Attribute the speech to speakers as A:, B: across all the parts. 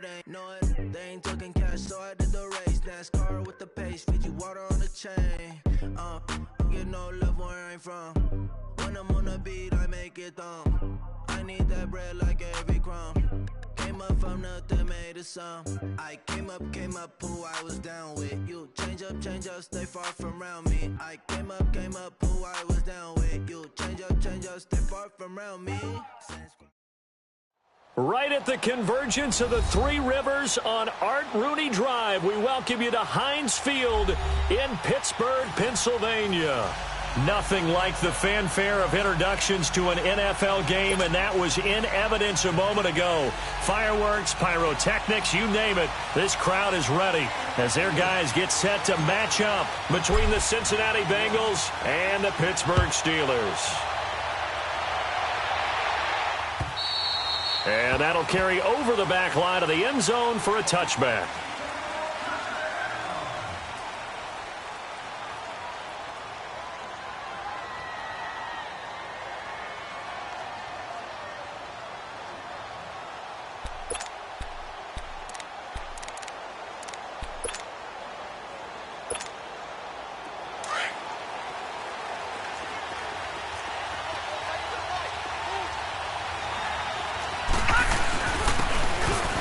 A: They ain't talking cash, so I did the race. NASCAR with the pace, feed you water on the chain. Get no love where I ain't from. When I'm on the beat, I make it thumb. I need that bread like every crumb. Came up from nothing, made a sum. I came up, who I was down with. You change up, stay far from around me. I came up, who I was down with. You change up, stay far from around me.
B: Right at the convergence of the Three Rivers on Art Rooney Drive, we welcome you to Heinz Field in Pittsburgh, Pennsylvania. Nothing like the fanfare of introductions to an NFL game, and that was in evidence a moment ago. Fireworks, pyrotechnics, you name it. This crowd is ready as their guys get set to match up between the Cincinnati Bengals and the Pittsburgh Steelers. And that'll carry over the back line of the end zone for a touchback.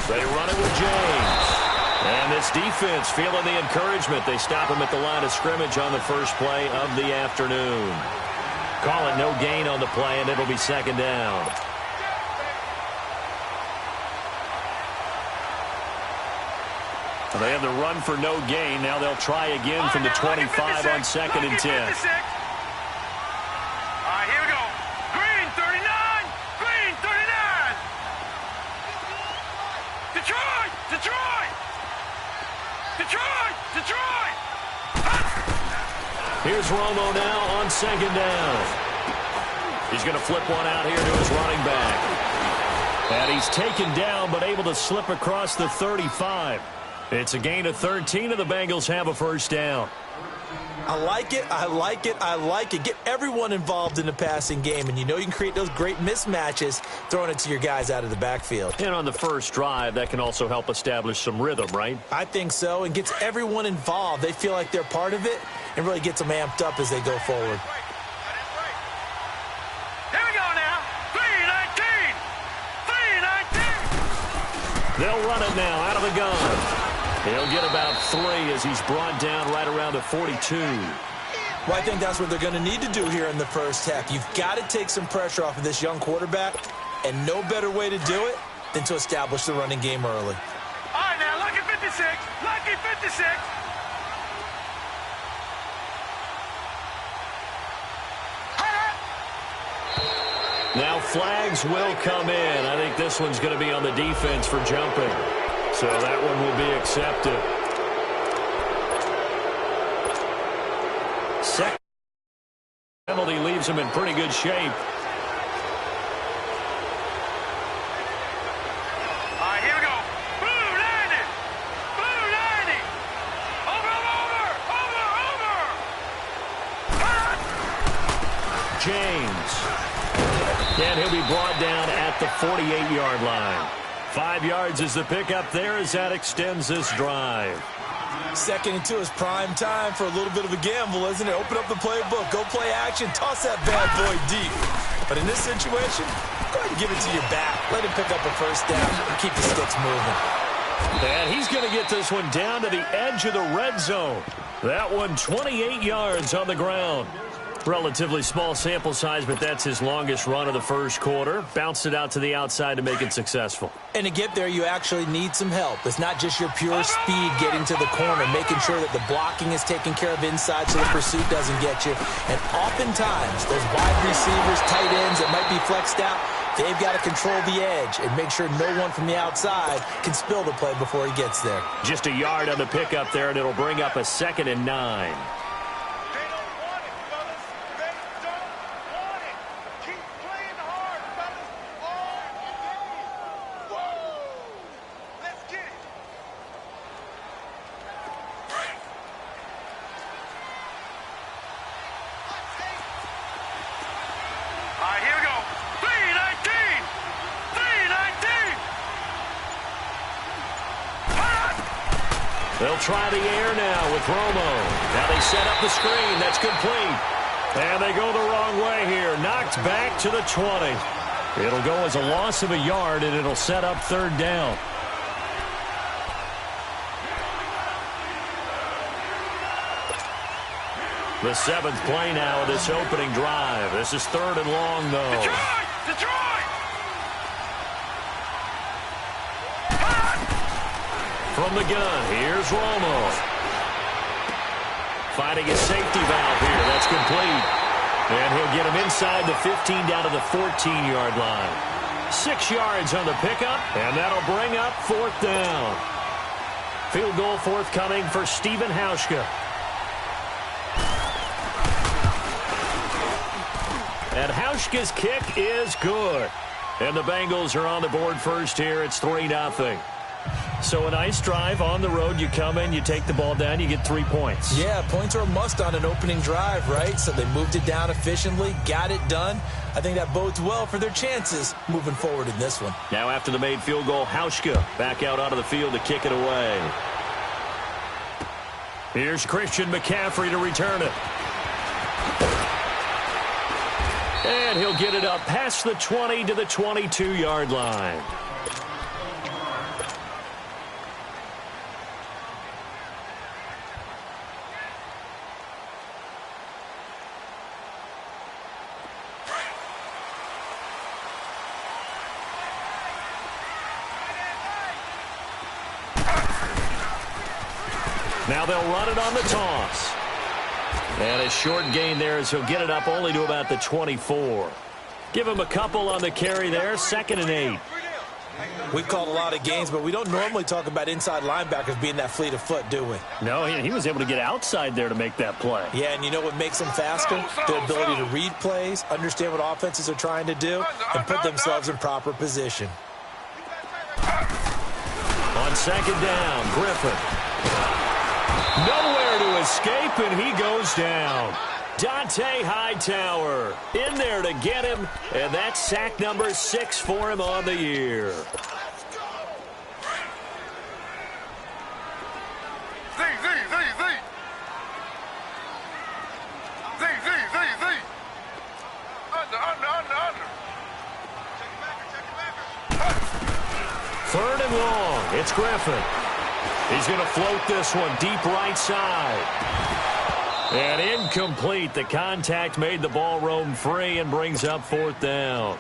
B: They run it with James. And this defense feeling the encouragement. They stop him at the line of scrimmage on the first play of the afternoon. Call it no gain on the play, and it'll be second down. They have the run for no gain. Now they'll try again from the 25 on second and 10.
C: All right, here we go. Green, 39. Green, 39. Detroit! Detroit! Detroit! Detroit!
B: Here's Romo now on second down. He's going to flip one out here to his running back. And he's taken down but able to slip across the 35. It's a gain of 13, and the Bengals have a first down.
D: I like it, I like it, I like it. Get everyone involved in the passing game, and you know you can create those great mismatches throwing it to your guys out of the backfield.
B: And on the first drive, that can also help establish some rhythm, right?
D: I think so, and gets everyone involved. They feel like they're part of it and really gets them amped up as they go forward.
C: Here we go now. 3-19. 3-19.
B: They'll run it now out of the gun. He'll get about 3 as he's brought down right around the 42.
D: Well, I think that's what they're going to need to do here in the first half. You've got to take some pressure off of this young quarterback, and no better way to do it than to establish the running game early.
C: All right, now, lucky 56. Lucky 56.
B: Now flags will come in. I think this one's going to be on the defense for jumping. So that one will be accepted. Second penalty leaves him in pretty good shape.
C: All right, here we go. Blue 90. Blue 90. Over.
B: James. And he'll be brought down at the 48-yard line. 5 yards is the pickup there as that extends this drive.
D: Second and 2 is prime time for a little bit of a gamble, isn't it? Open up the playbook, go play action, toss that bad boy deep. But in this situation, go ahead and give it to your back. Let him pick up a first down and keep the sticks moving.
B: And he's going to get this one down to the edge of the red zone. That one 28 yards on the ground. Relatively small sample size, but that's his longest run of the first quarter. Bounced it out to the outside to make it successful.
D: And to get there, you actually need some help. It's not just your pure speed getting to the corner, making sure that the blocking is taken care of inside so the pursuit doesn't get you. And oftentimes, those wide receivers, tight ends that might be flexed out, they've got to control the edge and make sure no one from the outside can spill the play before he gets there.
B: Just a yard on the pickup there, and it'll bring up a 2nd and 9. They'll try the air now with Romo. Now they set up the screen. That's complete. And they go the wrong way here. Knocked back to the 20. It'll go as a loss of a yard, and it'll set up third down. The 7th play now of this opening drive. This is third and long, though.
C: Detroit!
B: From the gun, here's Romo. Finding a safety valve here. That's complete. And he'll get him inside the 15 down to the 14-yard line. 6 yards on the pickup, and that'll bring up fourth down. Field goal forthcoming for Stephen Hauschka. And Hauschka's kick is good. And the Bengals are on the board first here. It's 3-0. So a nice drive on the road. You come in, you take the ball down, you get 3 points.
D: Yeah, points are a must on an opening drive, right? So they moved it down efficiently, got it done. I think that bodes well for their chances moving forward in this one.
B: Now after the made field goal, Hauschka back out onto the field to kick it away. Here's Christian McCaffrey to return it. And he'll get it up past the 20 to the 22-yard line. Now they'll run it on the toss. And a short gain there as he'll get it up only to about the 24. Give him a couple on the carry there. 2nd and 8.
D: We've called a lot of games, but we don't normally talk about inside linebackers being that fleet of foot, do we?
B: No, he was able to get outside there to make that play.
D: Yeah, and you know what makes them faster? Their ability to read plays, understand what offenses are trying to do, and put themselves in proper position.
B: On 2nd down, Griffin. Nowhere to escape, and he goes down. Dante Hightower in there to get him, and that's sack number 6 for him on the year. Third and long, it's Griffin. He's going to float this one deep right side. And incomplete. The contact made the ball roam free and brings up fourth down.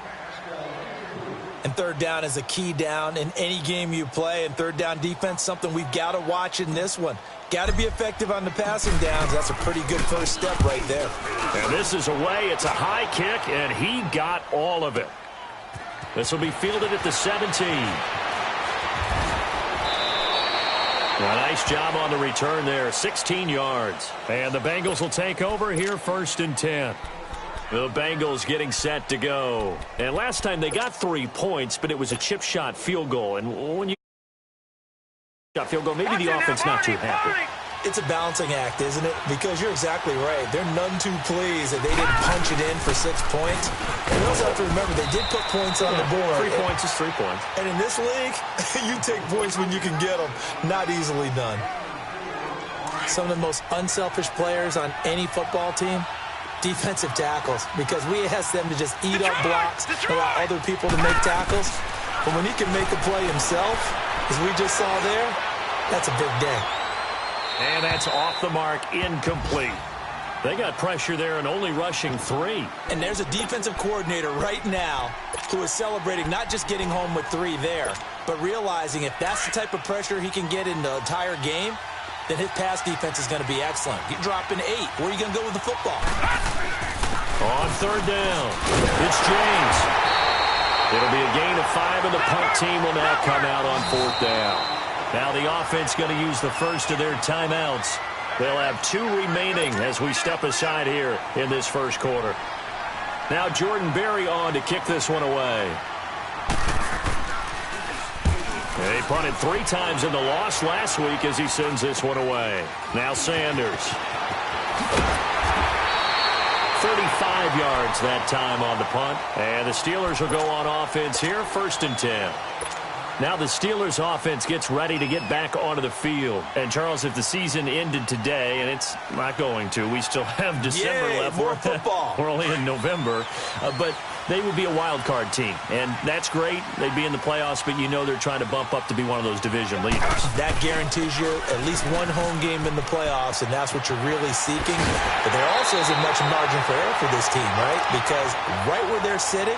D: And third down is a key down in any game you play. And third down defense, something we've got to watch in this one. Got to be effective on the passing downs. That's a pretty good first step right there.
B: And this is away. It's a high kick, and he got all of it. This will be fielded at the 17. A nice job on the return there, 16 yards. And the Bengals will take over here 1st and 10. The Bengals getting set to go. And last time they got 3 points, but it was a chip shot field goal. And when you shot field goal, maybe the offense not too happy.
D: It's a balancing act, isn't it? Because you're exactly right. They're none too pleased that they didn't punch it in for 6 points. And we also have to remember they did put points on the board.
B: 3 points is 3 points.
D: And in this league, you take points when you can get them. Not easily done. Some of the most unselfish players on any football team, defensive tackles. Because we ask them to just eat up blocks, allow other people to make tackles. But when he can make a play himself, as we just saw there, that's a big day.
B: And that's off the mark, incomplete. They got pressure there and only rushing 3.
D: And there's a defensive coordinator right now who is celebrating not just getting home with 3 there, but realizing if that's the type of pressure he can get in the entire game, then his pass defense is going to be excellent. You drop in 8. Where are you going to go with the football?
B: On third down, it's James. It'll be a gain of 5, and the punt team will now come out on fourth down. Now the offense going to use the first of their timeouts. They'll have 2 remaining as we step aside here in this first quarter. Now Jordan Berry on to kick this one away. They punted 3 times in the loss last week as he sends this one away. Now Sanders. 35 yards that time on the punt. And the Steelers will go on offense here, 1st and 10. Now the Steelers offense gets ready to get back onto the field. And, Charles, if the season ended today, and it's not going to, we still have December left.
D: More football.
B: We're only in November. But they would be a wild card team. And that's great. They'd be in the playoffs, but you know they're trying to bump up to be one of those division leaders.
D: That guarantees you at least one home game in the playoffs, and that's what you're really seeking. But there also isn't much margin for error for this team, right? Because right where they're sitting,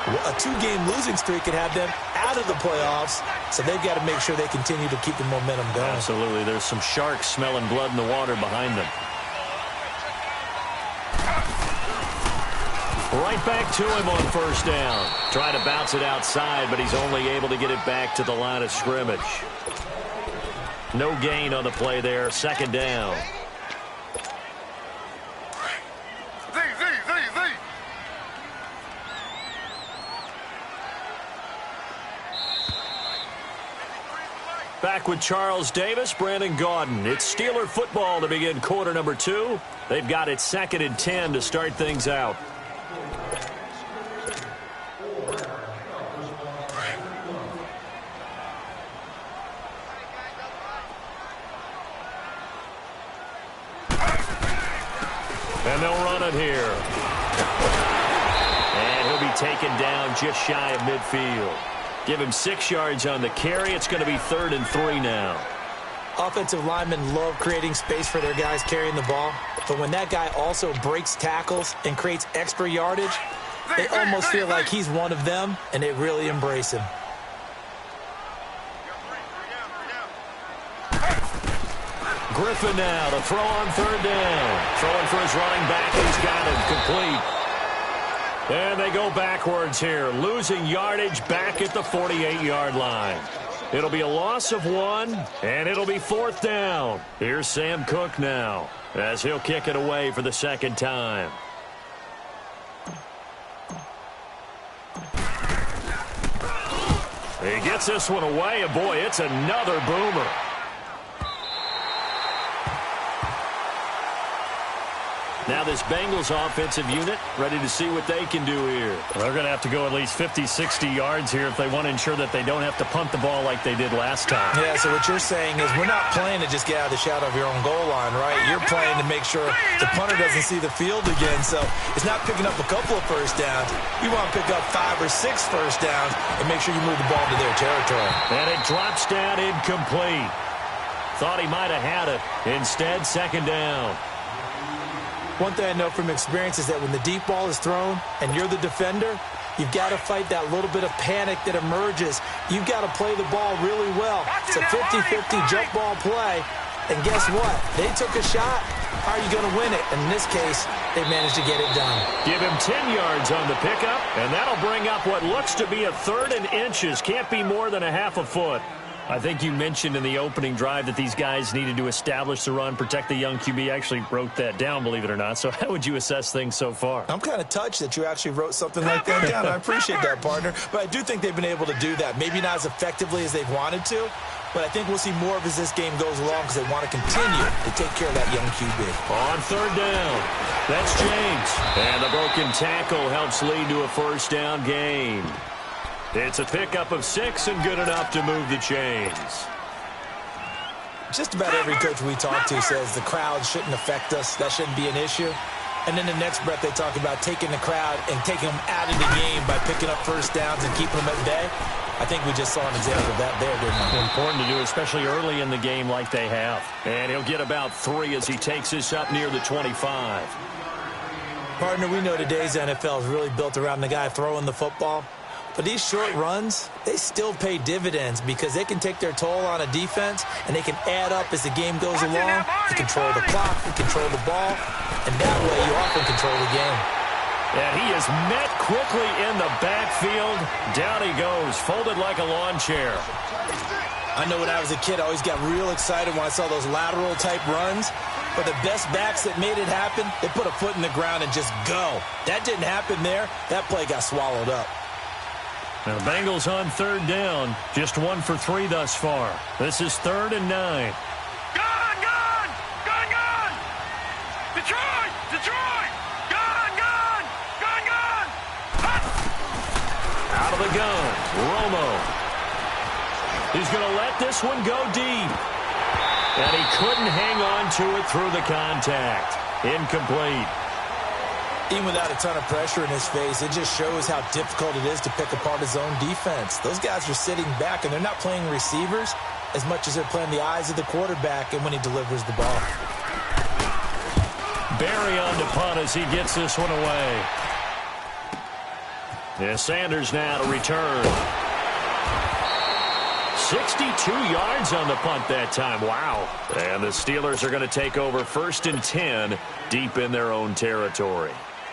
D: a 2-game losing streak could have them out of the playoffs, so they've got to make sure they continue to keep the momentum going.
B: Absolutely. There's some sharks smelling blood in the water behind them. Right back to him on first down. Trying to bounce it outside, but he's only able to get it back to the line of scrimmage. No gain on the play there. Second down. Back with Charles Davis, Brandon Gaudin. It's Steeler football to begin quarter number 2. They've got it 2nd and 10 to start things out. And they'll run it here. And he'll be taken down just shy of midfield. Give him 6 yards on the carry. It's going to be 3rd and 3 now.
D: Offensive linemen love creating space for their guys carrying the ball. But when that guy also breaks tackles and creates extra yardage, they almost feel like he's one of them, and they really embrace him.
B: Griffin now to throw on 3rd down. Throwing for his running back. He's got it complete. And they go backwards here, losing yardage back at the 48-yard line. It'll be a loss of 1, and it'll be 4th down. Here's Sam Cook now, as he'll kick it away for the 2nd time. He gets this one away, and boy, it's another boomer. Now this Bengals offensive unit ready to see what they can do here. They're going to have to go at least 50, 60 yards here if they want to ensure that they don't have to punt the ball like they did last time.
D: Yeah, so what you're saying is we're not playing to just get out of the shadow of your own goal line, right? You're playing to make sure the punter doesn't see the field again. So it's not picking up a couple of first downs. You want to pick up 5 or 6 first downs and make sure you move the ball to their territory.
B: And it drops down incomplete. Thought he might have had it. Instead, 2nd down.
D: One thing I know from experience is that when the deep ball is thrown and you're the defender, you've got to fight that little bit of panic that emerges. You've got to play the ball really well. It's a 50-50 jump ball play. And guess what? They took a shot. How are you going to win it? And in this case, they managed to get it done.
B: Give him 10 yards on the pickup, and that'll bring up what looks to be a 3rd and inches. Can't be more than a half a foot. I think you mentioned in the opening drive that these guys needed to establish the run, protect the young QB. I actually wrote that down, believe it or not. So how would you assess things so far?
D: I'm kind of touched that you actually wrote something like that down. I appreciate that, partner. But I do think they've been able to do that. Maybe not as effectively as they've wanted to, but I think we'll see more of as this game goes along because they want to continue to take care of that young QB.
B: On 3rd down, that's James. And the broken tackle helps lead to a first down gain. It's a pickup of 6 and good enough to move the chains.
D: Just about every coach we talk to says the crowd shouldn't affect us. That shouldn't be an issue. And then the next breath they talk about taking the crowd and taking them out of the game by picking up first downs and keeping them at bay. I think we just saw an example of that there, didn't we?
B: Important to do, especially early in the game like they have. And he'll get about 3 as he takes this up near the 25.
D: Partner, we know today's NFL is really built around the guy throwing the football. But these short runs, they still pay dividends because they can take their toll on a defense and they can add up as the game goes along. You control the clock, you control the ball, and that way you often control the game.
B: And he is met quickly in the backfield. Down he goes, folded like a lawn chair.
D: I know when I was a kid, I always got real excited when I saw those lateral type runs. But the best backs that made it happen, they put a foot in the ground and just go. That didn't happen there. That play got swallowed up.
B: Now the Bengals on 3rd down. Just 1 for 3 thus far. This is 3rd and 9.
C: Gone! Detroit! Gone!
B: Out of the gun, Romo. He's going to let this one go deep. And he couldn't hang on to it through the contact. Incomplete.
D: Even without a ton of pressure in his face, it just shows how difficult it is to pick apart his own defense. Those guys are sitting back, and they're not playing receivers as much as they're playing the eyes of the quarterback and when he delivers the ball.
B: Barry on to punt as he gets this one away. And Sanders now to return. 62 yards on the punt that time. Wow. And the Steelers are going to take over 1st and 10 deep in their own territory.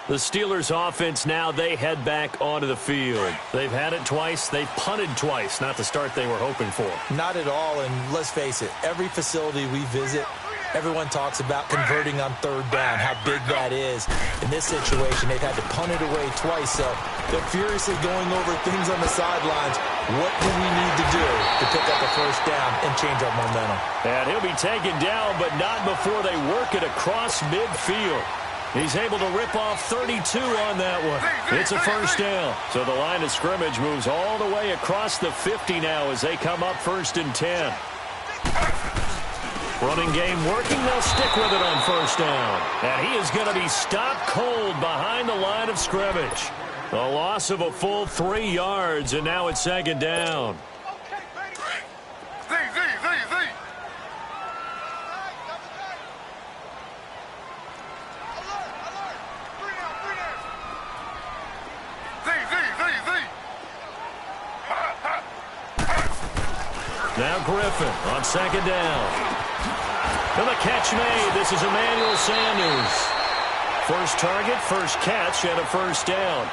B: The Steelers offense now, they head back onto the field. They've had it twice. They've punted twice. Not the start they were hoping for.
D: Not at all, and let's face it, every facility we visit, everyone talks about converting on 3rd down, how big that is. In this situation, they've had to punt it away twice, so they're furiously going over things on the sidelines. What do we need to do to pick up a 1st down and change our momentum?
B: And he'll be taken down, but not before they work it across midfield. He's able to rip off 32 on that one. It's a 1st down. So the line of scrimmage moves all the way across the 50 now as they come up 1st and 10. Running game working. They'll stick with it on 1st down. And he is going to be stopped cold behind the line of scrimmage. A loss of a full 3 yards, and now it's 2nd down. Now Griffin on 2nd down. And the catch made. This is Emmanuel Sanders. First target, first catch, and a 1st down.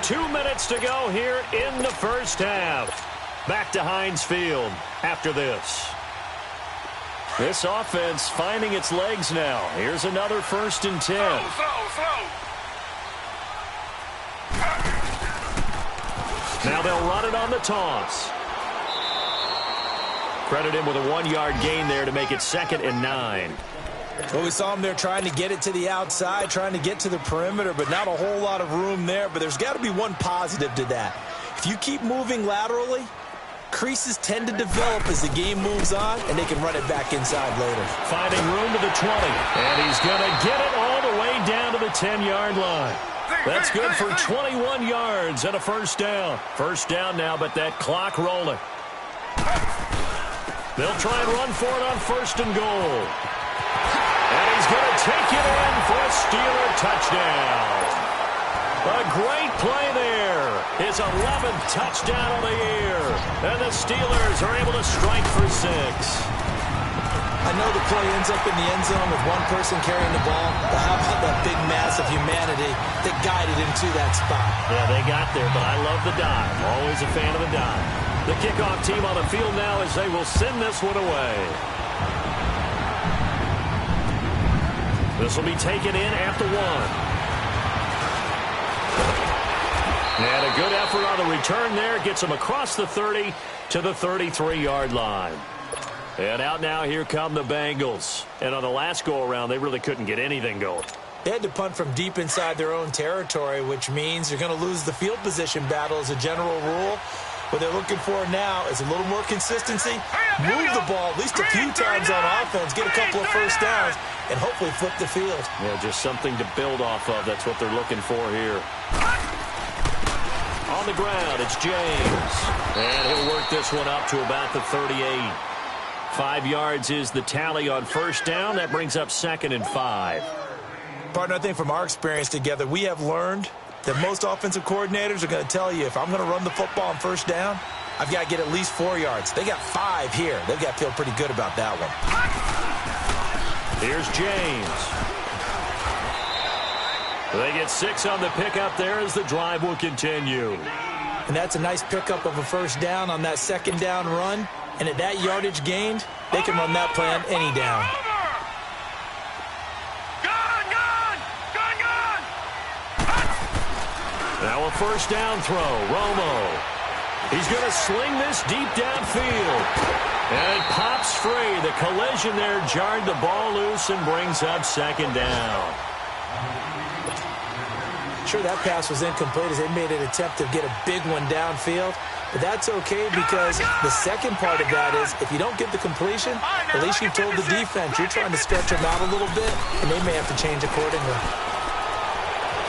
B: Two minutes to go here in the 1st half. Back to Heinz Field after this. This offense finding its legs now. Here's another 1st and 10. Now they'll run it on the toss. Credit him with a 1-yard gain there to make it 2nd and 9.
D: Well, we saw him there trying to get it to the outside, trying to get to the perimeter, but not a whole lot of room there. But there's got to be one positive to that. If you keep moving laterally, creases tend to develop as the game moves on, and they can run it back inside later.
B: Finding room to the 20, and he's going to get it all the way down to the 10-yard line. That's good for 21 yards and a 1st down. 1st down now, but that clock rolling. They'll try and run for it on 1st and goal. And he's going to take it in for a Steeler touchdown. A great play there. His 11th touchdown of the year. And the Steelers are able to strike for 6.
D: I know the play ends up in the end zone with one person carrying the ball, but how about that big mass of humanity that guided him to that spot?
B: Yeah, they got there, but I love the dive. Always a fan of the dive. The kickoff team on the field now as they will send this one away. This will be taken in at the 1. And a good effort on the return there. Gets him across the 30 to the 33-yard line. And out now, here come the Bengals. And on the last go-around, they really couldn't get anything going.
D: They had to punt from deep inside their own territory, which means they're going to lose the field position battle as a general rule. What they're looking for now is a little more consistency, move the ball at least a few times on offense, get a couple of 1st downs, and hopefully flip the field.
B: Yeah, just something to build off of. That's what they're looking for here. On the ground, it's James. And he'll work this one up to about the 38. 5 yards is the tally on 1st down. That brings up 2nd and 5.
D: Partner, I think from our experience together, we have learned that most offensive coordinators are going to tell you, if I'm going to run the football on 1st down, I've got to get at least 4 yards. They got 5 here. They've got to feel pretty good about that one.
B: Here's James. They get 6 on the pickup there as the drive will continue.
D: And that's a nice pickup of a 1st down on that 2nd down run. And at that yardage gained, they can run that play on any down.
B: Now a 1st down throw. Romo. He's going to sling this deep downfield. And it pops free. The collision there jarred the ball loose and brings up second down.
D: Sure, that pass was incomplete as they made an attempt to get a big one downfield. But that's okay because the second part of that is if you don't get the completion, at least you told the defense you're trying to stretch them out a little bit, and they may have to change accordingly.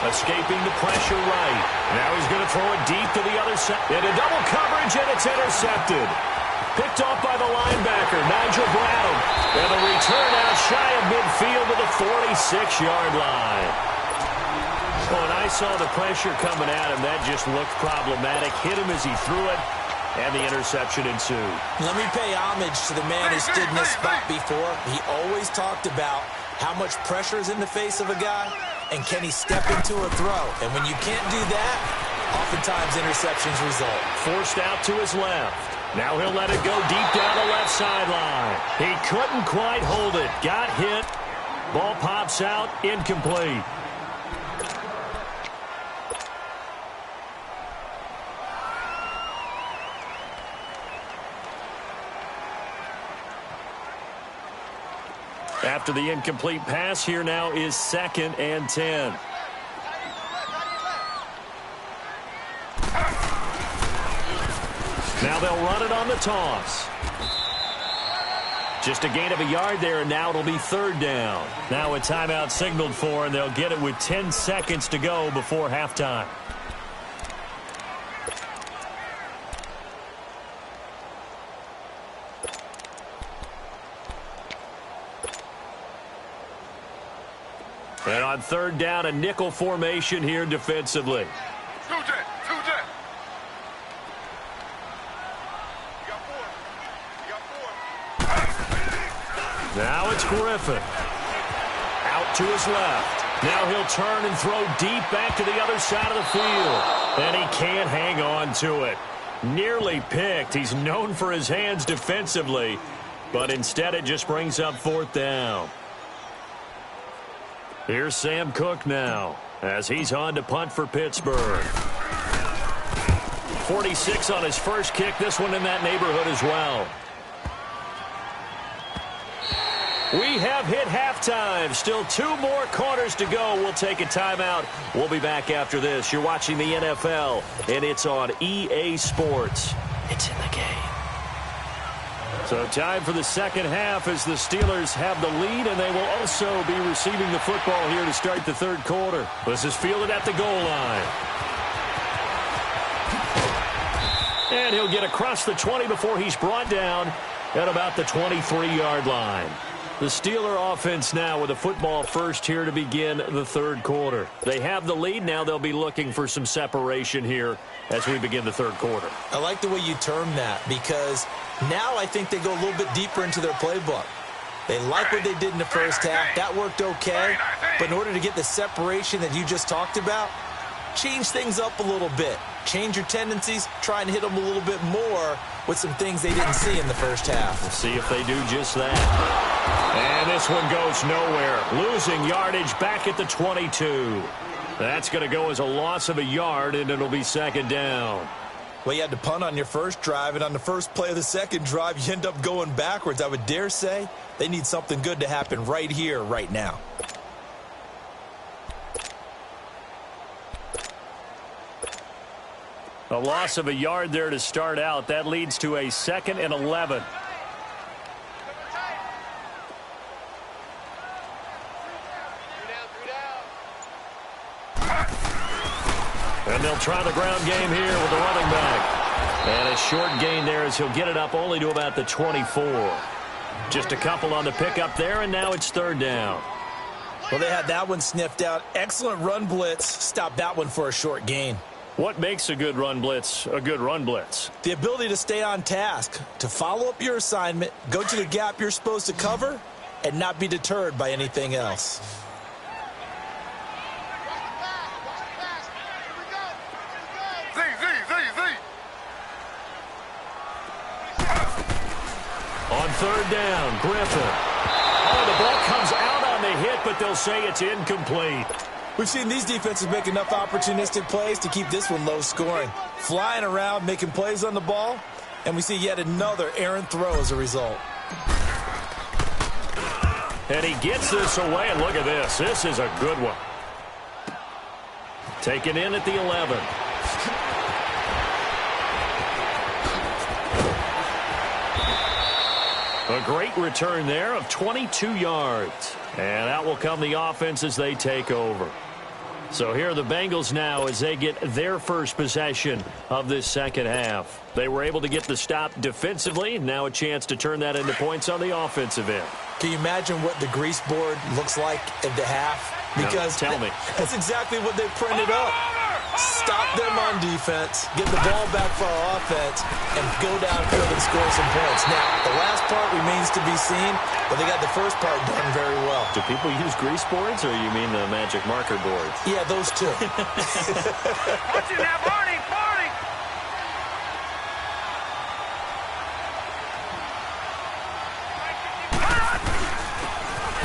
B: Escaping the pressure right. Now he's going to throw it deep to the other side. Into double coverage, and it's intercepted. Picked off by the linebacker, Nigel Brown. And the return out shy of midfield to the 46-yard line. When I saw the pressure coming at him, that just looked problematic. Hit him as he threw it, and the interception ensued.
D: Let me pay homage to the man who stood in this spot before. He always talked about how much pressure is in the face of a guy, and can he step into a throw? And when you can't do that, oftentimes interceptions result.
B: Forced out to his left. Now he'll let it go deep down the left sideline. He couldn't quite hold it. Got hit. Ball pops out. Incomplete. After the incomplete pass, here now is 2nd and 10. Now they'll run it on the toss. Just a gain of a yard there, and now it'll be 3rd down. Now a timeout signaled for, and they'll get it with 10 seconds to go before halftime. And on 3rd down, a nickel formation here defensively. Now it's Griffin. Out to his left. Now he'll turn and throw deep back to the other side of the field. And he can't hang on to it. Nearly picked. He's known for his hands defensively. But instead it just brings up 4th down. Here's Sam Cook now as he's on to punt for Pittsburgh. 46 on his first kick. This one in that neighborhood as well. We have hit halftime. Still 2 more quarters to go. We'll take a timeout. We'll be back after this. You're watching the NFL, and it's on EA Sports. It's in the game. So time for the second half as the Steelers have the lead, and they will also be receiving the football here to start the 3rd quarter. This is fielded at the goal line. And he'll get across the 20 before he's brought down at about the 23-yard line. The Steeler offense now with a football first here to begin the 3rd quarter. They have the lead. Now they'll be looking for some separation here as we begin the 3rd quarter.
D: I like the way you term that because now I think they go a little bit deeper into their playbook. They like what they did in the first half. That worked okay. But in order to get the separation that you just talked about, change things up a little bit. Change your tendencies. Try and hit them a little bit more with some things they didn't see in the first half.
B: We'll see if they do just that. And this one goes nowhere. Losing yardage back at the 22. That's going to go as a loss of a yard, and it'll be 2nd down.
D: Well, you had to punt on your first drive, and on the first play of the second drive, you end up going backwards. I would dare say they need something good to happen right here, right now.
B: A loss of a yard there to start out. That leads to a 2nd and 11. And they'll try the ground game here with the running back. And a short gain there as he'll get it up only to about the 24. Just a couple on the pickup there, and now it's 3rd down.
D: Well, they had that one sniffed out. Excellent run blitz. Stop that one for a short gain.
B: What makes a good run blitz a good run blitz?
D: The ability to stay on task, to follow up your assignment, go to the gap you're supposed to cover, and not be deterred by anything else.
B: On 3rd down, Griffin. Oh, the ball comes out on the hit, but they'll say it's incomplete.
D: We've seen these defenses make enough opportunistic plays to keep this one low scoring. Flying around, making plays on the ball, And we see yet another errant throw as a result.
B: And he gets this away, and look at this. This is a good one. Taken in at the 11. A great return there of 22 yards. And out will come the offense as they take over. So here are the Bengals now as they get their first possession of this second half. They were able to get the stop defensively. Now a chance to turn that into points on the offensive end.
D: Can you imagine what the grease board looks like at the half? Because
B: no, tell me.
D: That's exactly what they printed up. Stop them on defense, get the ball back for our offense, and go downfield and score some points. Now, the last part remains to be seen, but they got the first part done very well.
B: Do people use grease boards, or you mean the magic marker boards?
D: Yeah, those two.
C: Watch it now, Barney, Barney!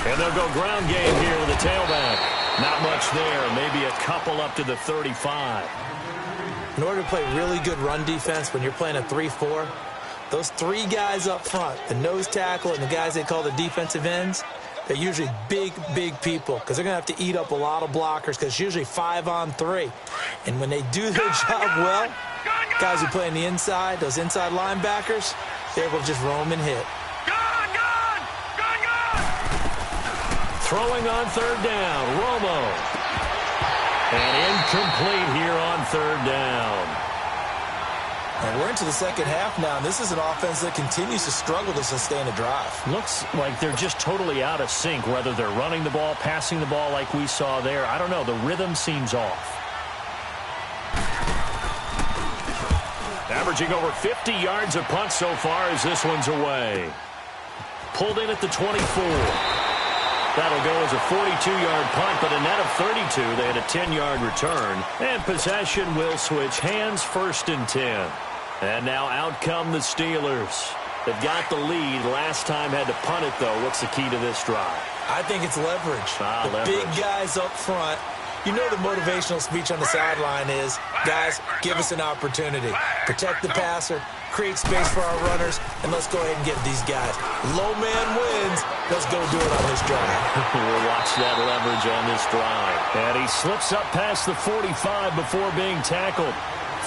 B: And they'll go ground game here with the tailback. Not much there, maybe a couple up to the 35.
D: In order to play really good run defense when you're playing a 3-4, those three guys up front, the nose tackle and the guys they call the defensive ends, they're usually big, big people because they're going to have to eat up a lot of blockers because it's usually 5-on-3. And when they do their job well, guys who play on the inside, those inside linebackers, they're able to just roam and hit.
B: Throwing on third down, Romo. And incomplete here on third down.
D: And we're into the second half now, and this is an offense that continues to struggle to sustain a drive.
B: Looks like they're just totally out of sync, whether they're running the ball, passing the ball like we saw there. I don't know. The rhythm seems off. Averaging over 50 yards a punt so far as this one's away. Pulled in at the 24. That'll go as a 42-yard punt, but a net of 32. They had a 10-yard return. And possession will switch hands, 1st and 10. And now out come the Steelers. They've got the lead. Last time had to punt it, though. What's the key to this drive?
D: I think it's leverage. The big guys up front. You know the motivational speech on the sideline is, guys, give us an opportunity. Protect the passer, create space for our runners, and let's go ahead and get these guys. Low man wins. Let's go do it on this drive.
B: We'll watch that leverage on this drive. And he slips up past the 45 before being tackled.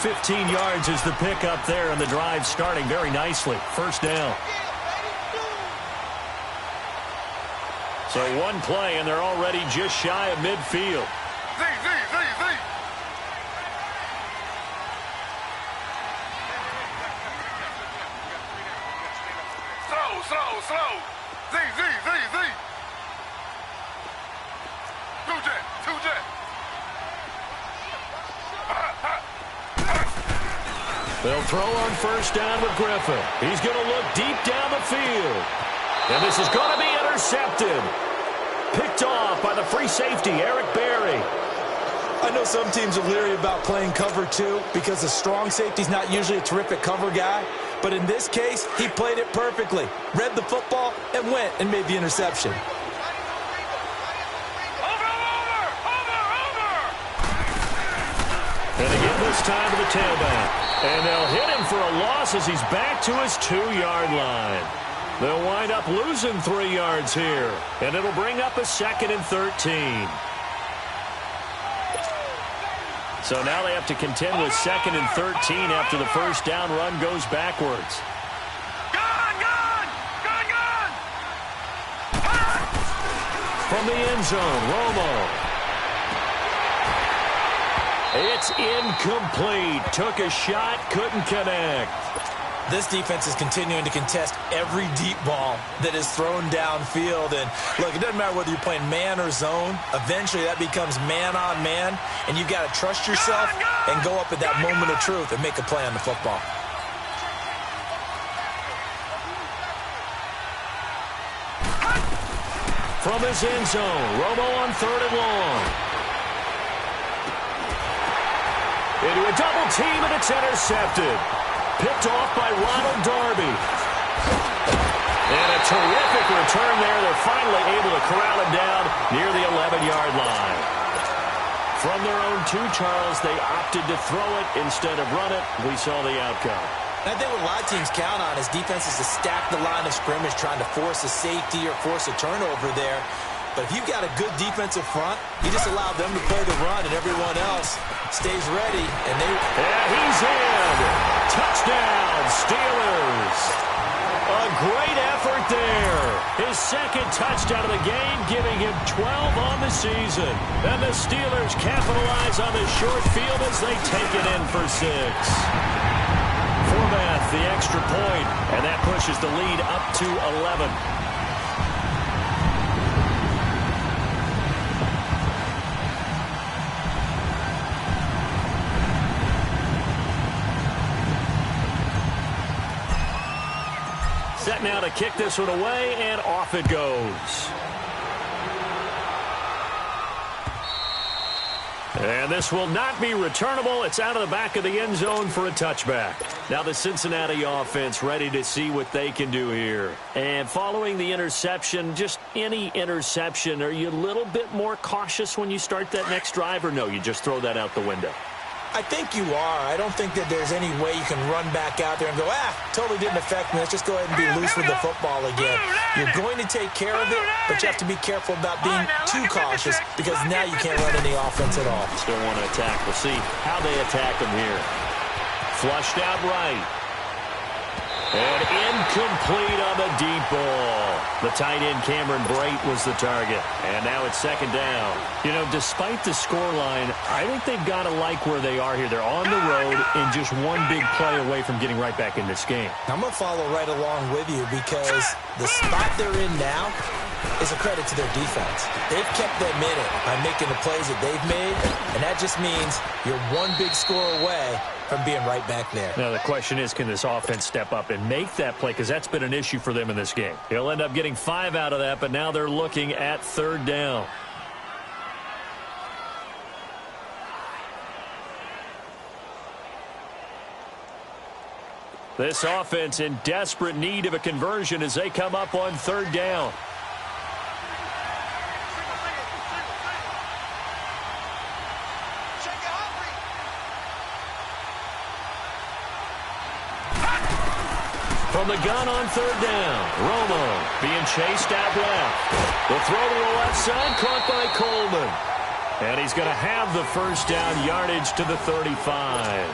B: 15 yards is the pickup there, and the drive starting very nicely. 1st down. So one play, and they're already just shy of midfield.
C: Z. Slow. Z. Two jet.
B: They'll throw on 1st down with Griffin. He's going to look deep down the field. And this is going to be intercepted. Picked off by the free safety, Eric Berry.
D: I know some teams are leery about playing cover 2 because the strong safety's not usually a terrific cover guy. But in this case, he played it perfectly. Read the football and went and made the interception.
C: Over!
B: And again this time to the tailback. And they'll hit him for a loss as he's back to his 2-yard line. They'll wind up losing 3 yards here. And it'll bring up a 2nd and 13. So now they have to contend with 2nd and 13 after the 1st down run goes backwards.
C: Gone!
B: From the end zone, Romo. It's incomplete. Took a shot, couldn't connect.
D: This defense is continuing to contest every deep ball that is thrown downfield. And, look, it doesn't matter whether you're playing man or zone. Eventually, that becomes man-on-man, and you've got to trust yourself and go up at that moment of truth and make a play on the football.
B: From his end zone, Romo on 3rd and long. Into a double team, and it's intercepted. Picked off by Ronald Darby. And a terrific return there. They're finally able to corral him down near the 11-yard line. From their own 2, Charles, they opted to throw it instead of run it. We saw the outcome.
D: I think what a lot of teams count on is defenses to stack the line of scrimmage, trying to force a safety or force a turnover there. But if you've got a good defensive front, you just allow them to play the run, and everyone else stays ready. And
B: he's in. Touchdown, Steelers. A great effort there. His second touchdown of the game, giving him 12 on the season. And the Steelers capitalize on the short field as they take it in for 6. Formath, the extra point, and that pushes the lead up to 11. Set now to kick this one away, and off it goes. And this will not be returnable. It's out of the back of the end zone for a touchback. Now the Cincinnati offense ready to see what they can do here. And following the interception, just any interception, are you a little bit more cautious when you start that next drive, or no, you just throw that out the window?
D: I think you are. I don't think that there's any way you can run back out there and go, totally didn't affect me. Let's just go ahead and be loose with the football again. You're going to take care of it, but you have to be careful about being too cautious because now you can't run any offense at all.
B: Still want to attack. We'll see how they attack them here. Flushed out right. And incomplete on the deep ball. The tight end Cameron Brate was the target. And now it's second down. You know, despite the scoreline, I think they've got to like where they are here. They're on the road and just one big play away from getting right back in this game.
D: I'm going to follow right along with you because the spot they're in now is a credit to their defense. They've kept them in it by making the plays that they've made, and that just means you're one big score away from being right back there.
B: Now the question is, can this offense step up and make that play? Because that's been an issue for them in this game. He'll end up getting 5 out of that, but now they're looking at third down. This offense in desperate need of a conversion as they come up on third down. From the gun on third down, Romo being chased out left. The throw to the left side, caught by Coleman. And he's going to have the first down yardage to the 35.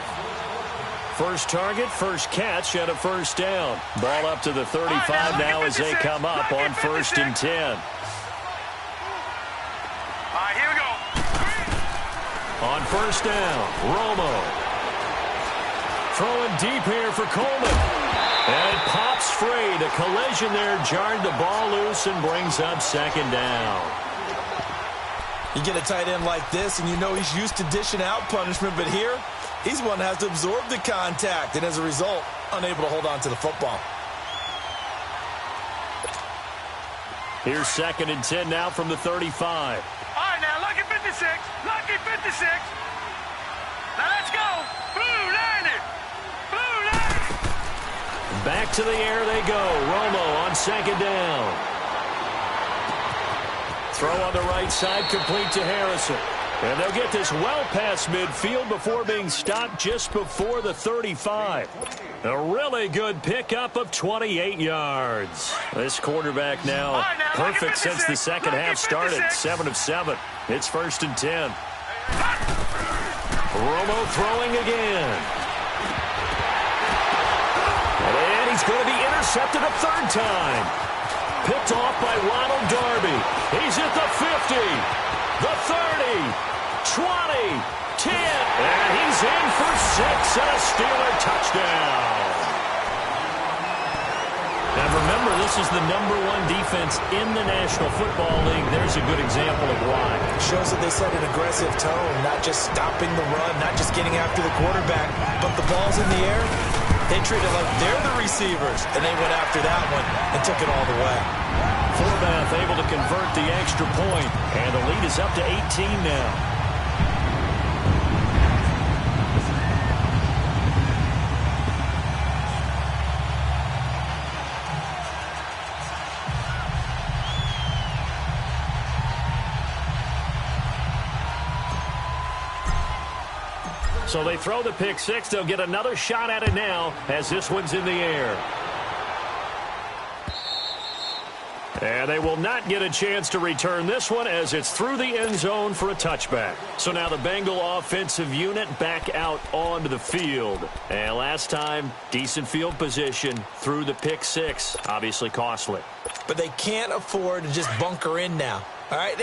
B: First target, first catch, and a first down. Ball up to the 35 now as they come up on 1st and 10.
C: All right, here we go.
B: On first down, Romo. Throwing deep here for Coleman. And pops free. The collision there jarred the ball loose and brings up second down.
D: You get a tight end like this, and you know he's used to dishing out punishment, but here, he's one that has to absorb the contact, and as a result, unable to hold on to the football.
B: Here's 2nd and 10 now from the 35.
C: All right, now, lucky 56. Lucky 56. Now, let's go. Blue 90. Blue 90.
B: Back to the air they go. Romo on second down. Throw on the right side, complete to Harrison. And they'll get this well past midfield before being stopped just before the 35. A really good pickup of 28 yards. This quarterback now perfect since the second half started. 7 of 7. It's 1st and 10. Romo throwing again. And he's going to be intercepted a third time. Picked off by Ronald Darby. He's at the 50, the 30, 20, 10, and he's in for 6 and a Steeler touchdown. Now remember, this is the #1 defense in the National Football League. There's a good example of why.
D: Shows that they set an aggressive tone, not just stopping the run, not just getting after the quarterback, but the ball's in the air. They treat it like they're the receivers, and they went after that one and took it all the way.
B: Formath able to convert the extra point, and the lead is up to 18 now. So they throw the pick six. They'll get another shot at it now as this one's in the air. And they will not get a chance to return this one as it's through the end zone for a touchback. So now the Bengal offensive unit back out onto the field. And last time, decent field position through the pick six. Obviously costly.
D: But they can't afford to just bunker in now. All right,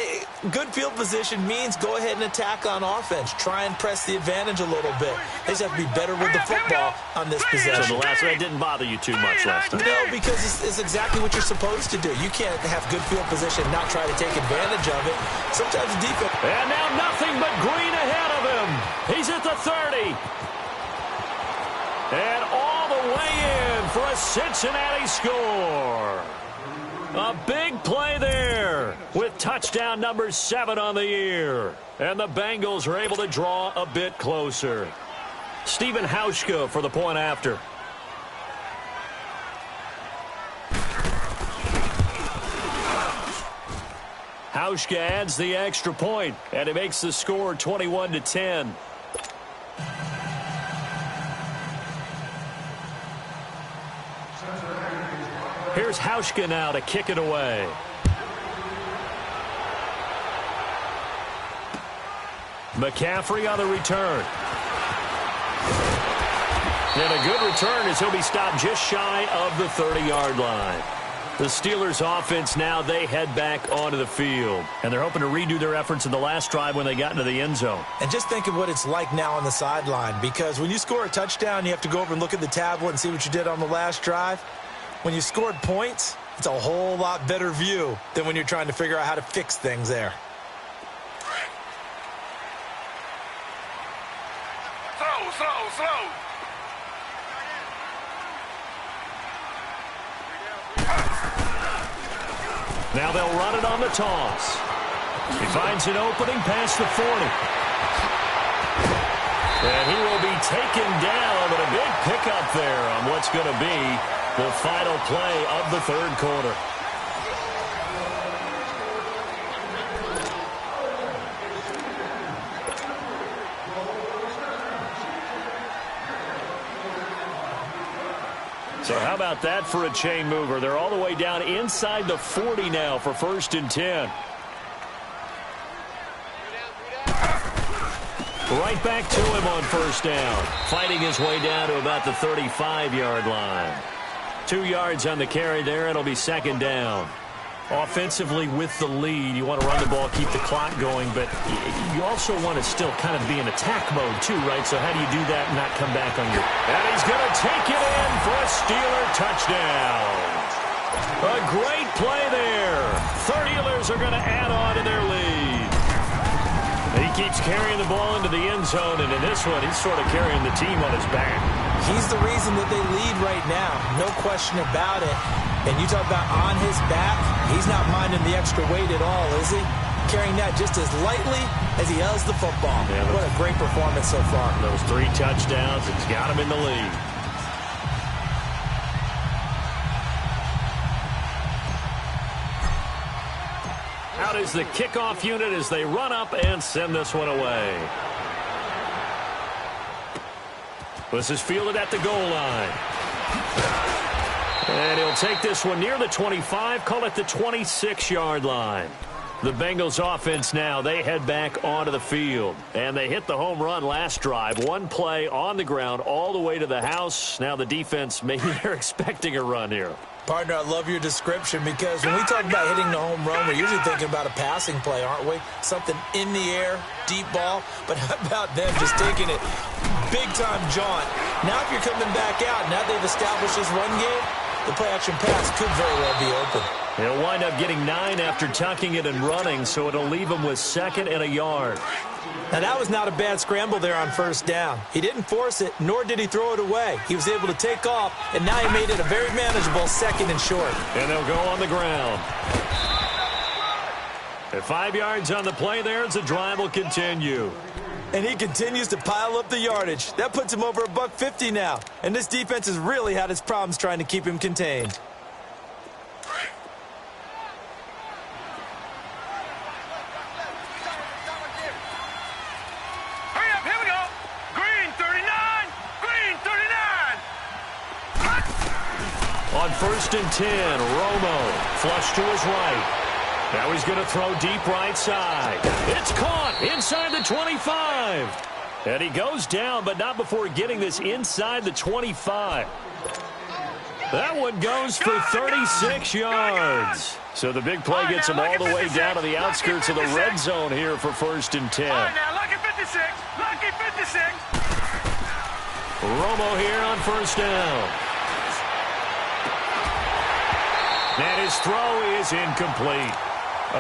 D: good field position means go ahead and attack on offense. Try and press the advantage a little bit. They just have to be better with the football on this possession.
B: So the last one didn't bother you too much last time?
D: No, because it's exactly what you're supposed to do. You can't have good field position and not try to take advantage of it. Sometimes the defense...
B: And now nothing but green ahead of him. He's at the 30. And all the way in for a Cincinnati score. A big play there with touchdown number 7 on the year. And the Bengals are able to draw a bit closer. Stephen Hauschka for the point after. Hauschka adds the extra point, and it makes the score 21-10. Here's Hauschka now to kick it away. McCaffrey on the return. And a good return as he'll be stopped just shy of the 30-yard line. The Steelers offense now, they head back onto the field. And they're hoping to redo their efforts in the last drive when they got into the end zone.
D: And just think of what it's like now on the sideline, because when you score a touchdown, you have to go over and look at the tablet and see what you did on the last drive. When you scored points, it's a whole lot better view than when you're trying to figure out how to fix things there.
C: Slow.
B: Now they'll run it on the toss. He finds an opening past the 40. And he will be taken down, but a big pickup there on what's going to be the final play of the third quarter. So how about that for a chain mover? They're all the way down inside the 40 now for 1st and 10. Right back to him on 1st down. Fighting his way down to about the 35-yard line. 2 yards on the carry there. It'll be 2nd down. Offensively with the lead, you want to run the ball, keep the clock going, but you also want to still kind of be in attack mode too, right? So how do you do that and not come back on your... And he's going to take it in for a Steeler touchdown. A great play there. Steelers are going to add on to their lead. He keeps carrying the ball into the end zone, and in this one, he's sort of carrying the team on his back.
D: He's the reason that they lead right now, no question about it. And you talk about on his back, he's not minding the extra weight at all, is he? Carrying that just as lightly as he does the football. Yeah, what a great performance so far.
B: Those 3 touchdowns, it's got him in the lead. Out is the kickoff unit as they run up and send this one away. This is fielded at the goal line. And he'll take this one near the 25, call it the 26-yard line. The Bengals offense now, they head back onto the field. And they hit the home run last drive. 1 play on the ground all the way to the house. Now the defense, maybe they're expecting a run here.
D: Partner, I love your description because when we talk about hitting the home run, we're usually thinking about a passing play, aren't we? Something in the air, deep ball. But how about them just taking it big-time jaunt? Now if you're coming back out, now they've established this run game, the play-action pass could very well be open.
B: He'll wind up getting 9 after tucking it and running, so it'll leave him with 2nd and a yard.
D: Now, that was not a bad scramble there on 1st down. He didn't force it, nor did he throw it away. He was able to take off, and now he made it a very manageable 2nd and short.
B: And they'll go on the ground. At 5 yards on the play there, as the drive will continue.
D: And he continues to pile up the yardage. That puts him over $150 now. And this defense has really had its problems trying to keep him contained.
C: Hurry up, here we go. Green,
B: 1st and 10. Romo flush to his right. Now he's going to throw deep right side. It's caught inside the 25. And he goes down, but not before getting this inside the 25. That one goes for 36 yards. So the big play gets him all the way down to the outskirts of the red zone here for 1st and 10.
C: All right, now, lucky 56. Lucky 56.
B: Romo here on 1st down. And his throw is incomplete.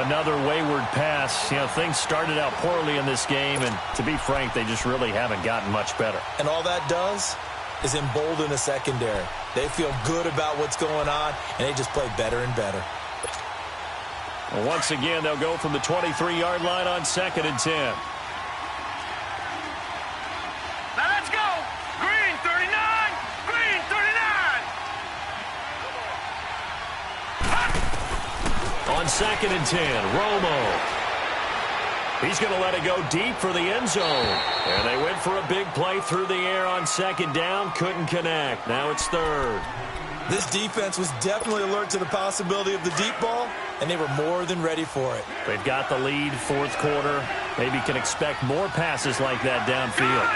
B: Another wayward pass. You know, things started out poorly in this game, and to be frank, they just really haven't gotten much better.
D: And all that does is embolden the secondary. They feel good about what's going on, and they just play better and better.
B: Well, once again, they'll go from the 23-yard line on 2nd and 10.
C: Now let's go. Green 39. Green 39.
B: On 2nd and 10, Romo. He's going to let it go deep for the end zone. And they went for a big play through the air on 2nd down. Couldn't connect. Now it's 3rd.
D: This defense was definitely alert to the possibility of the deep ball, and they were more than ready for it.
B: They've got the lead, 4th quarter. Maybe can expect more passes like that downfield.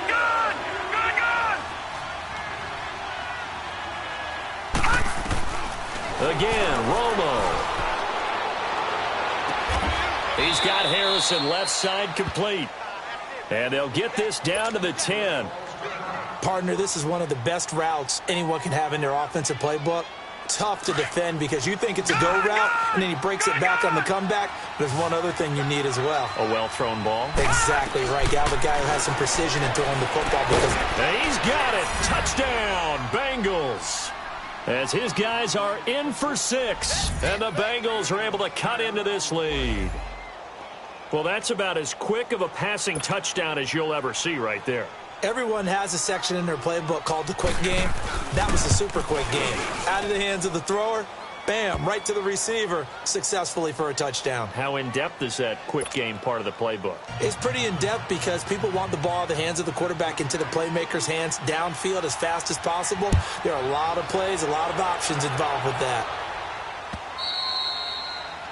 C: Good.
B: Again, Romo. He's got Harrison left side complete. And they'll get this down to the 10.
D: Partner, this is one of the best routes anyone can have in their offensive playbook. Tough to defend because you think it's a go route, and then he breaks it back on the comeback. There's one other thing you need as well.
B: A well-thrown ball.
D: Exactly right. You have a guy who has some precision in throwing the football.
B: And he's got it. Touchdown, Bengals. As his guys are in for 6. And the Bengals are able to cut into this lead. Well, that's about as quick of a passing touchdown as you'll ever see right there.
D: Everyone has a section in their playbook called the quick game. That was a super quick game. Out of the hands of the thrower, bam, right to the receiver, successfully for a touchdown.
B: How in-depth is that quick game part of the playbook?
D: It's pretty in-depth because people want the ball out of the hands of the quarterback into the playmaker's hands downfield as fast as possible. There are a lot of plays, a lot of options involved with that.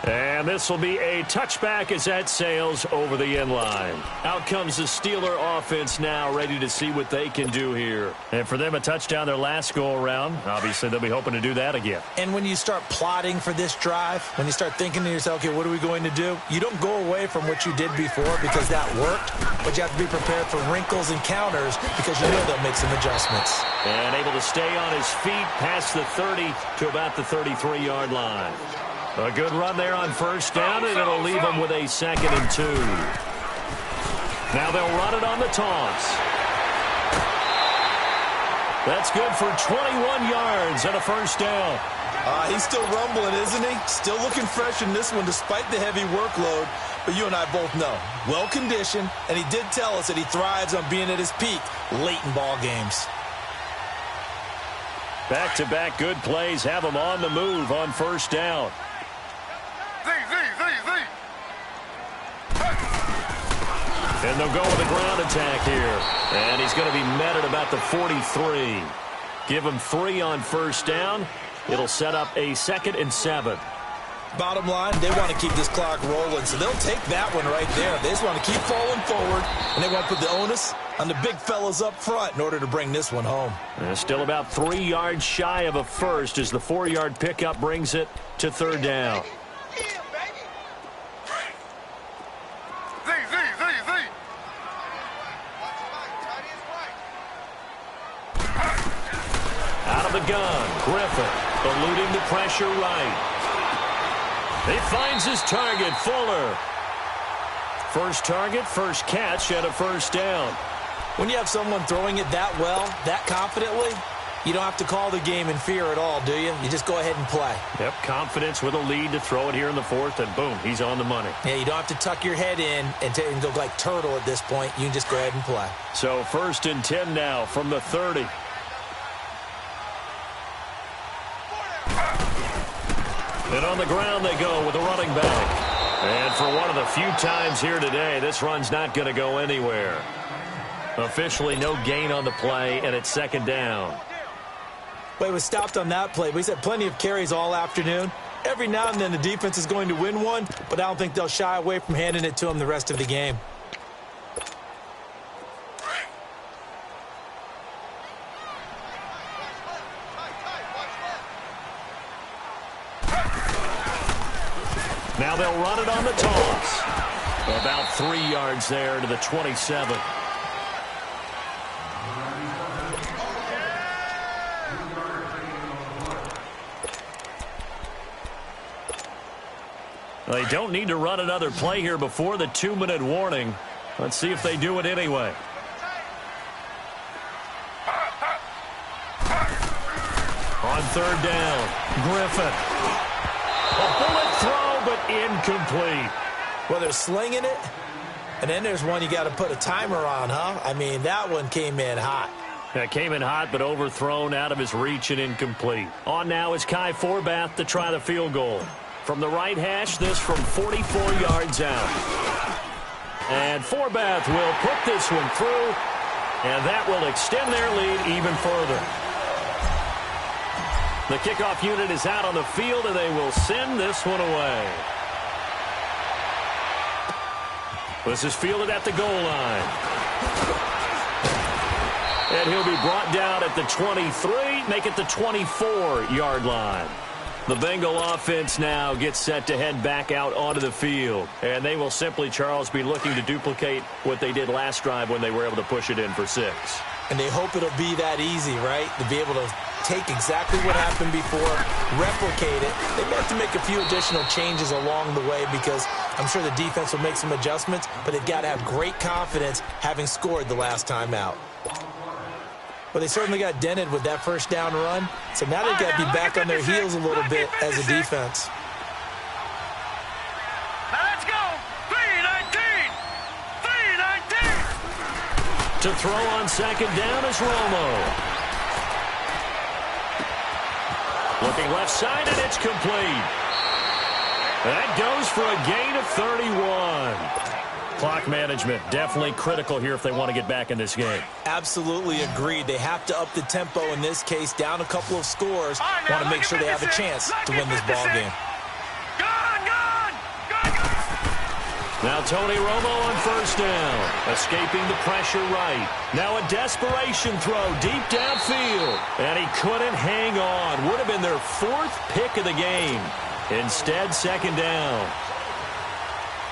B: And this will be a touchback as that sails over the end line. Out comes the Steeler offense now, ready to see what they can do here. And for them, a touchdown their last go-around. Obviously, they'll be hoping to do that again.
D: And when you start plotting for this drive, when you start thinking to yourself, okay, what are we going to do? You don't go away from what you did before because that worked, but you have to be prepared for wrinkles and counters because you know they'll make some adjustments.
B: And able to stay on his feet past the 30 to about the 33-yard line. A good run there on 1st down, and it'll leave them with a 2nd and 2. Now they'll run it on the toss. That's good for 21 yards and a 1st down.
D: He's still rumbling, isn't he? Still looking fresh in this one despite the heavy workload. But you and I both know, well-conditioned, and he did tell us that he thrives on being at his peak late in ball games.
B: Back-to-back good plays have him on the move on 1st down. And they'll go with a ground attack here. And he's going to be met at about the 43. Give him 3 on 1st down. It'll set up a 2nd and 7.
D: Bottom line, they want to keep this clock rolling, so they'll take that one right there. They just want to keep falling forward, and they want to put the onus on the big fellas up front in order to bring this one home.
B: And still about 3 yards shy of a first as the 4-yard pickup brings it to 3rd down. Out of the gun, Griffin eluding the pressure right. He finds his target, Fuller. First target, first catch, and a 1st down.
D: When you have someone throwing it that well, that confidently, you don't have to call the game in fear at all, do you? You just go ahead and play.
B: Yep, confidence with a lead to throw it here in the 4th, and boom, he's on the money.
D: Yeah, you don't have to tuck your head in and go like turtle at this point. You can just go ahead and play.
B: So 1st and 10 now from the 30. And on the ground they go with a running back. And for one of the few times here today, this run's not going to go anywhere. Officially no gain on the play, and it's 2nd down.
D: Well, he was stopped on that play, but he's had plenty of carries all afternoon. Every now and then the defense is going to win one, but I don't think they'll shy away from handing it to him the rest of the game.
B: Now they'll run it on the toss. About 3 yards there to the 27. They don't need to run another play here before the 2-minute warning. Let's see if they do it anyway. On third down, Griffin. A bullet throw, but incomplete.
D: Well, they're slinging it, and then there's one you got to put a timer on, huh? I mean, that one came in hot.
B: That came in hot, but overthrown, out of his reach and incomplete. On now is Kai Forbath to try the field goal. From the right hash, this from 44 yards out. And Forbath will put this one through, and that will extend their lead even further. The kickoff unit is out on the field, and they will send this one away. This is fielded at the goal line. And he'll be brought down at the 23, make it the 24-yard line. The Bengal offense now gets set to head back out onto the field. And they will simply, Charles, be looking to duplicate what they did last drive when they were able to push it in for 6.
D: And they hope it'll be that easy, right? To be able to take exactly what happened before, replicate it. They may have to make a few additional changes along the way because I'm sure the defense will make some adjustments, but they've got to have great confidence having scored the last time out. Well, they certainly got dented with that first down run, so now they've got to be back on their heels a little bit as a defense.
C: Now let's go. 3-19. 3-19.
B: To throw on second down is Romo. Looking left side, and it's complete. That goes for a gain of 31. Clock management definitely critical here if they want to get back in this game.
D: Absolutely agreed. They have to up the tempo in this case, down a couple of scores. Want to make sure they have a chance to win this ball game.
B: Now Tony Romo on first down, escaping the pressure right. Now a desperation throw deep downfield, and he couldn't hang on. Would have been their 4th pick of the game. Instead, second down.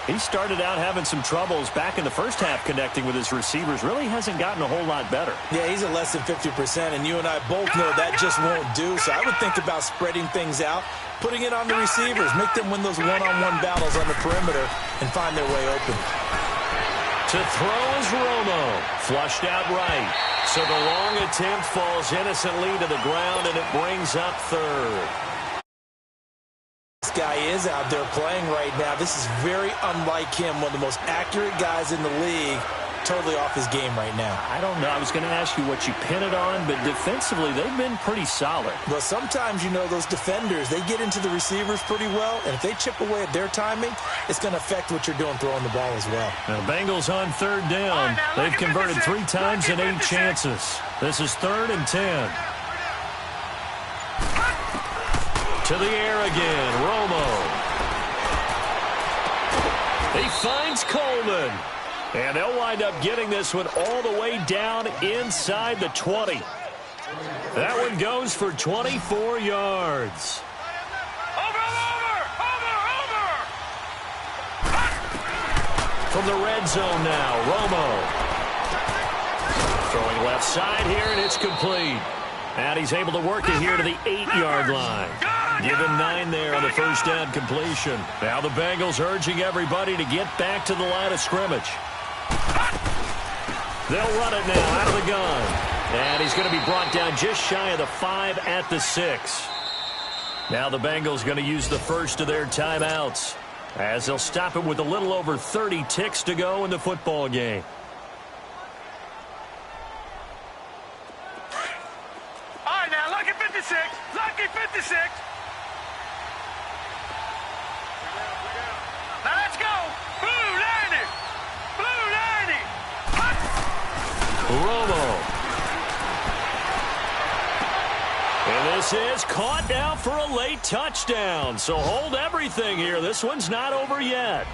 B: He started out having some troubles back in the first half connecting with his receivers. Really hasn't gotten a whole lot better.
D: Yeah, he's at less than 50%, and you and I both know that just won't do. So I would think about spreading things out, putting it on the receivers, make them win those one-on-one battles on the perimeter, and find their way open.
B: To throw is Romo, flushed out right. So the long attempt falls innocently to the ground, and it brings up third.
D: This guy is out there playing right now. This is very unlike him, one of the most accurate guys in the league. Totally off his game right now.
B: I don't know. I was going to ask you what you pin it on, but defensively, they've been pretty solid.
D: Well, sometimes, you know, those defenders, they get into the receivers pretty well, and if they chip away at their timing, it's going to affect what you're doing throwing the ball as well.
B: Now, Bengals on third down. They've converted 3 times in 8 chances. This is 3rd and 10. To the air again, Romo. He finds Coleman. And they'll wind up getting this one all the way down inside the 20. That one goes for 24 yards. From the red zone now, Romo. Throwing left side here, and it's complete. And he's able to work it here to the 8-yard line. Given 9 there on the first down completion. Now the Bengals urging everybody to get back to the line of scrimmage. They'll run it now out of the gun. And he's going to be brought down just shy of the 5 at the 6. Now the Bengals going to use the first of their timeouts, as they'll stop it with a little over 30 ticks to go in the football game.
C: All right, now, lucky 56. Lucky 56. Now, let's go. Blue 90. Blue 90.
B: Romo. misses. Caught now for a late touchdown. So hold everything here. This one's not over yet.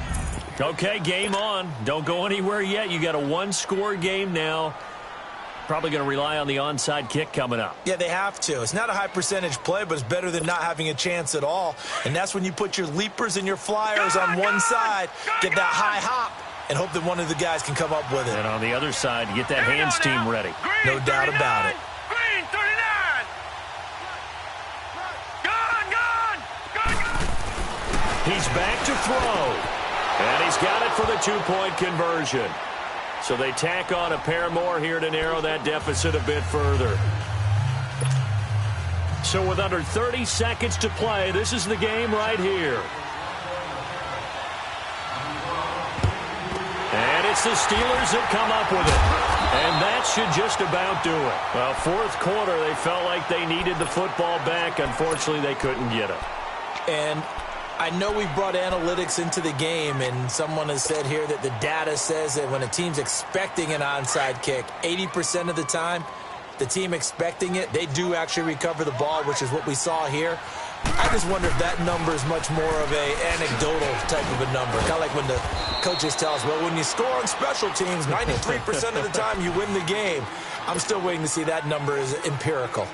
B: Okay, game on. Don't go anywhere yet. You got a one-score game now. Probably going to rely on the onside kick coming up.
D: Yeah, they have to. It's not a high-percentage play, but it's better than not having a chance at all. And that's when you put your leapers and your flyers on one side, get that high hop, and hope that one of the guys can come up with it.
B: And on the other side, get that hands team ready.
D: No doubt about it.
C: Green 39. Gone.
B: He's back to throw. And he's got it for the two-point conversion. So they tack on a pair more here to narrow that deficit a bit further. So with under 30 seconds to play, this is the game right here. And it's the Steelers that come up with it. And that should just about do it. Well, fourth quarter, they felt like they needed the football back. Unfortunately, they couldn't get it.
D: And I know we brought analytics into the game, and someone has said here that the data says that when a team's expecting an onside kick, 80% of the time, the team expecting it, they do actually recover the ball, which is what we saw here. I just wonder if that number is much more of an anecdotal type of a number. Kind of like when the coaches tell us, well, when you score on special teams, 93% of the time you win the game. I'm still waiting to see that number is empirical.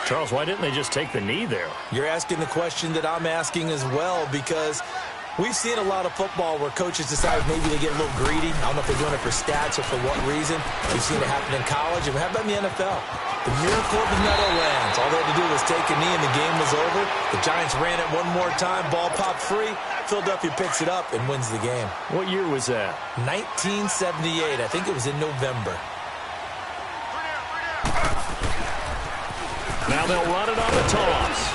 B: Charles, why didn't they just take the knee there?
D: You're asking the question that I'm asking as well, because we've seen a lot of football where coaches decide maybe they get a little greedy. I don't know if they're doing it for stats or for what reason. We've seen it happen in college, and how about in the NFL? The miracle of the Meadowlands. All they had to do was take a knee, and the game was over. The Giants ran it one more time. Ball popped free. Philadelphia picks it up and wins the game.
B: What year was that?
D: 1978. I think it was in November.
B: Now they'll run it on the toss.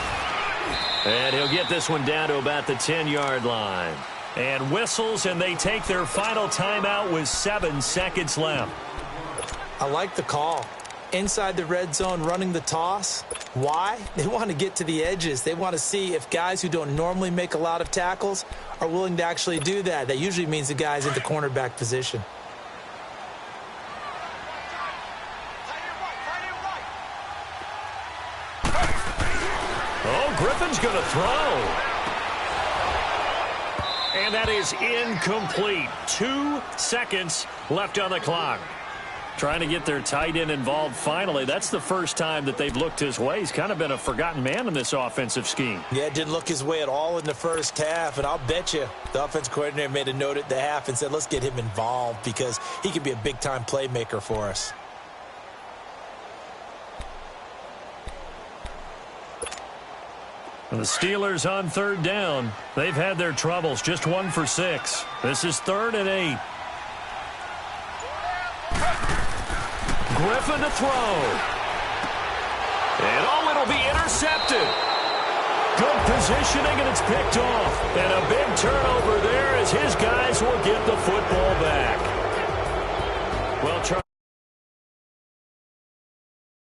B: And he'll get this one down to about the 10-yard line. And whistles, and they take their final timeout with 7 seconds left.
D: I like the call. Inside the red zone, running the toss. Why? They want to get to the edges. They want to see if guys who don't normally make a lot of tackles are willing to actually do that. That usually means the guy's in the cornerback position.
B: Griffin's going to throw. And that is incomplete. 2 seconds left on the clock. Trying to get their tight end involved finally. That's the first time that they've looked his way. He's kind of been a forgotten man in this offensive scheme.
D: Yeah, it didn't look his way at all in the first half. And I'll bet you the offense coordinator made a note at the half and said, let's get him involved because he could be a big-time playmaker for us.
B: The Steelers on third down. They've had their troubles. Just 1 for 6. This is 3rd and 8. Griffin to throw. And oh, it'll be intercepted. Good positioning, and it's picked off. And a big turnover there as his guys will get the football back. Well, Charles.